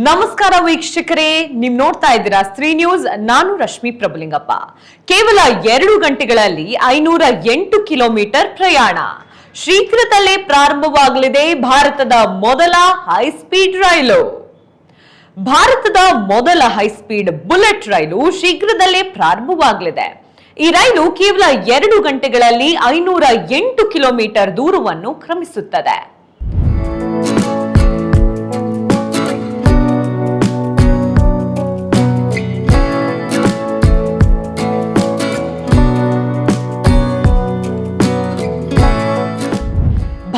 ನಮಸ್ಕಾರ ವೀಕ್ಷಕರೇ, ನೀವು ನೋಡ್ತಾ ಇದ್ದೀರಾ ಸ್ತ್ರೀ ನ್ಯೂಸ್. ನಾನು ರಶ್ಮಿ ಪ್ರಭುಲಿಂಗಪ್ಪ. ಕೇವಲ 2 ಗಂಟೆಗಳಲ್ಲಿ 508 ಕಿಲೋಮೀಟರ್ ಪ್ರಯಾಣ. ಶೀಘ್ರದಲ್ಲೇ ಪ್ರಾರಂಭವಾಗಲಿದೆ ಭಾರತದ ಮೊದಲ ಹೈಸ್ಪೀಡ್ ರೈಲು. ಭಾರತದ ಮೊದಲ ಹೈಸ್ಪೀಡ್ ಬುಲೆಟ್ ರೈಲು ಶೀಘ್ರದಲ್ಲೇ ಪ್ರಾರಂಭವಾಗಲಿದೆ. ಈ ರೈಲು ಕೇವಲ 2 ಗಂಟೆಗಳಲ್ಲಿ 508 ಕಿಲೋಮೀಟರ್ ದೂರವನ್ನು ಕ್ರಮಿಸುತ್ತದೆ.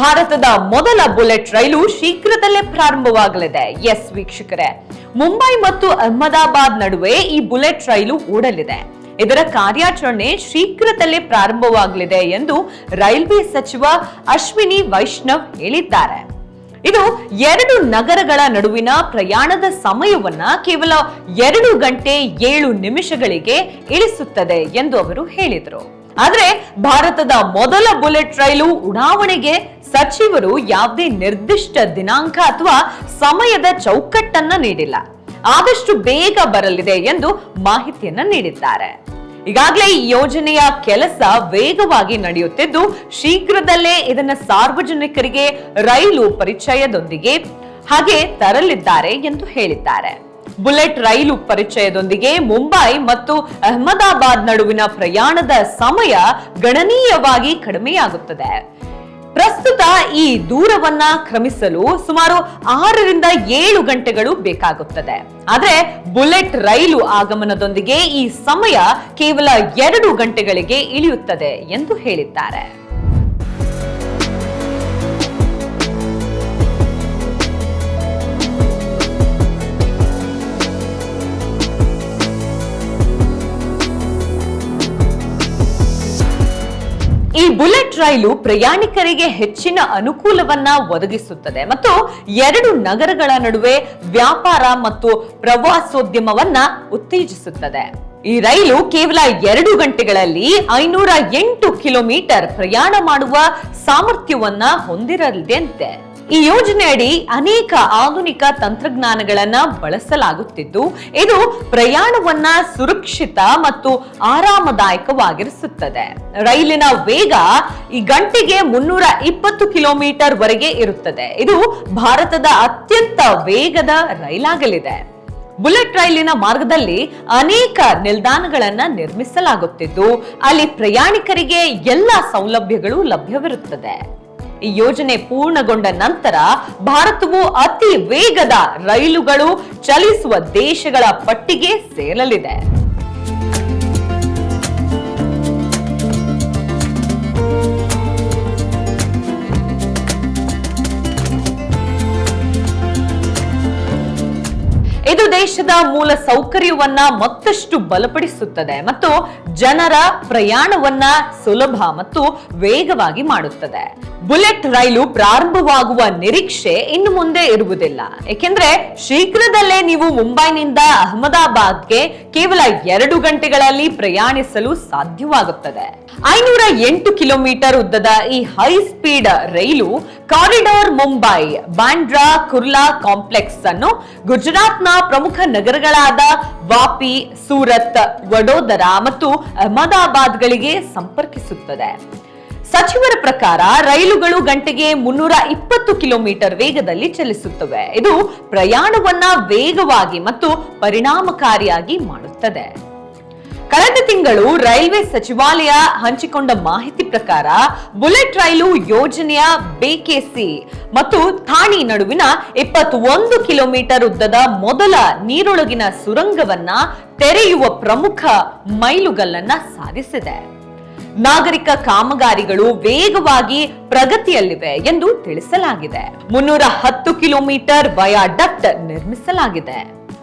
ಭಾರತದ ಮೊದಲ ಬುಲೆಟ್ ರೈಲು ಶೀಘ್ರದಲ್ಲೇ ಪ್ರಾರಂಭವಾಗಲಿದೆ. ಎಸ್ ವೀಕ್ಷಕರೇ, ಮುಂಬೈ ಮತ್ತು ಅಹಮದಾಬಾದ್ ನಡುವೆ ಈ ಬುಲೆಟ್ ರೈಲು ಓಡಲಿದೆ. ಇದರ ಕಾರ್ಯಾಚರಣೆ ಶೀಘ್ರದಲ್ಲೇ ಪ್ರಾರಂಭವಾಗಲಿದೆ ಎಂದು ರೈಲ್ವೆ ಸಚಿವ ಅಶ್ವಿನಿ ವೈಷ್ಣವ್ ಹೇಳಿದ್ದಾರೆ. ಇದು 2 ನಗರಗಳ ನಡುವಿನ ಪ್ರಯಾಣದ ಸಮಯವನ್ನ ಕೇವಲ 2 ಗಂಟೆ 7 ನಿಮಿಷಗಳಿಗೆ ಇಳಿಸುತ್ತದೆ ಎಂದು ಅವರು ಹೇಳಿದರು. ಆದ್ರೆ ಭಾರತದ ಮೊದಲ ಬುಲೆಟ್ ರೈಲು ಉಡಾವಣೆಗೆ ಸಚಿವರು ಯಾವುದೇ ನಿರ್ದಿಷ್ಟ ದಿನಾಂಕ ಅಥವಾ ಸಮಯದ ಚೌಕಟ್ಟನ್ನ ನೀಡಿಲ್ಲ. ಆದಷ್ಟು ಬೇಗ ಬರಲಿದೆ ಎಂದು ಮಾಹಿತಿಯನ್ನ ನೀಡಿದ್ದಾರೆ. ಈಗಾಗಲೇ ಈ ಯೋಜನೆಯ ಕೆಲಸ ವೇಗವಾಗಿ ನಡೆಯುತ್ತಿದ್ದು, ಶೀಘ್ರದಲ್ಲೇ ಇದನ್ನ ಸಾರ್ವಜನಿಕರಿಗೆ ರೈಲು ಪರಿಚಯದೊಂದಿಗೆ ಹಾಗೆ ತರಲಿದ್ದಾರೆ ಎಂದು ಹೇಳಿದ್ದಾರೆ. ಬುಲೆಟ್ ರೈಲು ಪರಿಚಯದೊಂದಿಗೆ ಮುಂಬೈ ಮತ್ತು ಅಹಮದಾಬಾದ್ ನಡುವಿನ ಪ್ರಯಾಣದ ಸಮಯ ಗಣನೀಯವಾಗಿ ಕಡಿಮೆಯಾಗುತ್ತದೆ. ಪ್ರಸ್ತುತ ಈ ದೂರವನ್ನ ಕ್ರಮಿಸಲು ಸುಮಾರು 6 ರಿಂದ 7 ಗಂಟೆಗಳು ಬೇಕಾಗುತ್ತದೆ. ಆದ್ರೆ ಬುಲೆಟ್ ರೈಲು ಆಗಮನದೊಂದಿಗೆ ಈ ಸಮಯ ಕೇವಲ 2 ಗಂಟೆಗಳಿಗೆ ಇಳಿಯುತ್ತದೆ ಎಂದು ಹೇಳಿದ್ದಾರೆ. ಈ ಬುಲೆಟ್ ರೈಲು ಪ್ರಯಾಣಿಕರಿಗೆ ಹೆಚ್ಚಿನ ಅನುಕೂಲವನ್ನ ಒದಗಿಸುತ್ತದೆ ಮತ್ತು 2 ನಗರಗಳ ನಡುವೆ ವ್ಯಾಪಾರ ಮತ್ತು ಪ್ರವಾಸೋದ್ಯಮವನ್ನ ಉತ್ತೇಜಿಸುತ್ತದೆ. ಈ ರೈಲು ಕೇವಲ 2 ಗಂಟೆಗಳಲ್ಲಿ 508 ಕಿಲೋಮೀಟರ್ ಪ್ರಯಾಣ ಮಾಡುವ ಸಾಮರ್ಥ್ಯವನ್ನ ಹೊಂದಿರಲಿದೆಯಂತೆ. ಈ ಯೋಜನೆಯಡಿ ಅನೇಕ ಆಧುನಿಕ ತಂತ್ರಜ್ಞಾನಗಳನ್ನ ಬಳಸಲಾಗುತ್ತಿದ್ದು, ಇದು ಪ್ರಯಾಣವನ್ನ ಸುರಕ್ಷಿತ ಮತ್ತು ಆರಾಮದಾಯಕವಾಗಿರಿಸುತ್ತದೆ. ರೈಲಿನ ವೇಗ ಈ ಗಂಟೆಗೆ 320 ಕಿಲೋಮೀಟರ್ ವರೆಗೆ ಇರುತ್ತದೆ. ಇದು ಭಾರತದ ಅತ್ಯಂತ ವೇಗದ ರೈಲಾಗಲಿದೆ. ಬುಲೆಟ್ ರೈಲಿನ ಮಾರ್ಗದಲ್ಲಿ ಅನೇಕ ನಿಲ್ದಾಣಗಳನ್ನ ನಿರ್ಮಿಸಲಾಗುತ್ತಿದ್ದು, ಅಲ್ಲಿ ಪ್ರಯಾಣಿಕರಿಗೆ ಎಲ್ಲ ಸೌಲಭ್ಯಗಳು ಲಭ್ಯವಿರುತ್ತದೆ. ಈ ಯೋಜನೆ ಪೂರ್ಣಗೊಂಡ ನಂತರ ಭಾರತವು ಅತಿ ವೇಗದ ರೈಲುಗಳು ಚಲಿಸುವ ದೇಶಗಳ ಪಟ್ಟಿಗೆ ಸೇರಲಿದೆ. ಇದು ದೇಶದ ಮೂಲ ಸೌಕರ್ಯವನ್ನ ಮತ್ತಷ್ಟು ಬಲಪಡಿಸುತ್ತದೆ ಮತ್ತು ಜನರ ಪ್ರಯಾಣವನ್ನ ಸುಲಭ ಮತ್ತು ವೇಗವಾಗಿ ಮಾಡುತ್ತದೆ. ಬುಲೆಟ್ ರೈಲು ಪ್ರಾರಂಭವಾಗುವ ನಿರೀಕ್ಷೆ ಇನ್ನು ಮುಂದೆ ಇರುವುದಿಲ್ಲ, ಏಕೆಂದ್ರೆ ಶೀಘ್ರದಲ್ಲೇ ನೀವು ಮುಂಬೈನಿಂದ ಅಹಮದಾಬಾದ್ಗೆ ಕೇವಲ 2 ಗಂಟೆಗಳಲ್ಲಿ ಪ್ರಯಾಣಿಸಲು ಸಾಧ್ಯವಾಗುತ್ತದೆ. 508 ಕಿಲೋಮೀಟರ್ ಉದ್ದದ ಈ ಹೈ ಸ್ಪೀಡ್ ರೈಲು ಕಾರಿಡಾರ್ ಮುಂಬೈ ಬಾಂಡ್ರಾ ಕುರ್ಲಾ ಕಾಂಪ್ಲೆಕ್ಸ್ ಅನ್ನು ಗುಜರಾತ್ನ ಪ್ರಮುಖ ನಗರಗಳಾದ ವಾಪಿ, ಸೂರತ್, ವಡೋದರಾ ಮತ್ತು ಅಹಮದಾಬಾದ್ಗಳಿಗೆ ಸಂಪರ್ಕಿಸುತ್ತದೆ. ಸಚಿವರ ಪ್ರಕಾರ ರೈಲುಗಳು ಗಂಟೆಗೆ 320 ಕಿಲೋಮೀಟರ್ ವೇಗದಲ್ಲಿ ಚಲಿಸುತ್ತವೆ. ಇದು ಪ್ರಯಾಣವನ್ನ ವೇಗವಾಗಿ ಮತ್ತು ಪರಿಣಾಮಕಾರಿಯಾಗಿ ಮಾಡುತ್ತದೆ. ಕಳೆದ ತಿಂಗಳು ರೈಲ್ವೆ ಸಚಿವಾಲಯ ಹಂಚಿಕೊಂಡ ಮಾಹಿತಿ ಪ್ರಕಾರ ಬುಲೆಟ್ ರೈಲು ಯೋಜನೆಯ ಬೇಕೆಸಿ ಮತ್ತು ಥಾಣಿ ನಡುವಿನ 21 ಕಿಲೋಮೀಟರ್ ಉದ್ದದ ಮೊದಲ ನೀರೊಳಗಿನ ಸುರಂಗವನ್ನ ತೆರೆಯುವ ಪ್ರಮುಖ ಮೈಲುಗಲ್ಲನ್ನ ಸಾಧಿಸಿದೆ. ನಾಗರಿಕ ಕಾಮಗಾರಿಗಳು ವೇಗವಾಗಿ ಪ್ರಗತಿಯಲ್ಲಿವೆ ಎಂದು ತಿಳಿಸಲಾಗಿದೆ. 310 ಕಿಲೋಮೀಟರ್ ವಯಾಡಕ್ಟ್ ನಿರ್ಮಿಸಲಾಗಿದೆ.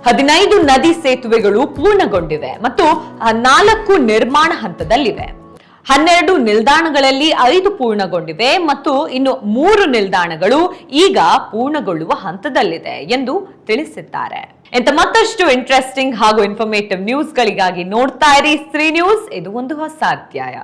15 ನದಿ ಸೇತುವೆಗಳು ಪೂರ್ಣಗೊಂಡಿವೆ ಮತ್ತು 4 ನಿರ್ಮಾಣ ಹಂತದಲ್ಲಿವೆ. 12 ನಿಲ್ದಾಣಗಳಲ್ಲಿ 5 ಪೂರ್ಣಗೊಂಡಿವೆ ಮತ್ತು ಇನ್ನು 3 ನಿಲ್ದಾಣಗಳು ಈಗ ಪೂರ್ಣಗೊಳ್ಳುವ ಹಂತದಲ್ಲಿದೆ ಎಂದು ತಿಳಿಸಿದ್ದಾರೆ. ಇಂಥ ಮತ್ತಷ್ಟು ಇಂಟ್ರೆಸ್ಟಿಂಗ್ ಹಾಗೂ ಇನ್ಫಾರ್ಮೇಟಿವ್ ನ್ಯೂಸ್ಗಳಿಗಾಗಿ ನೋಡ್ತಾ ಇರಿ ಸ್ತ್ರೀ ನ್ಯೂಸ್. ಇದು ಒಂದು ಹೊಸ ಅಧ್ಯಾಯ.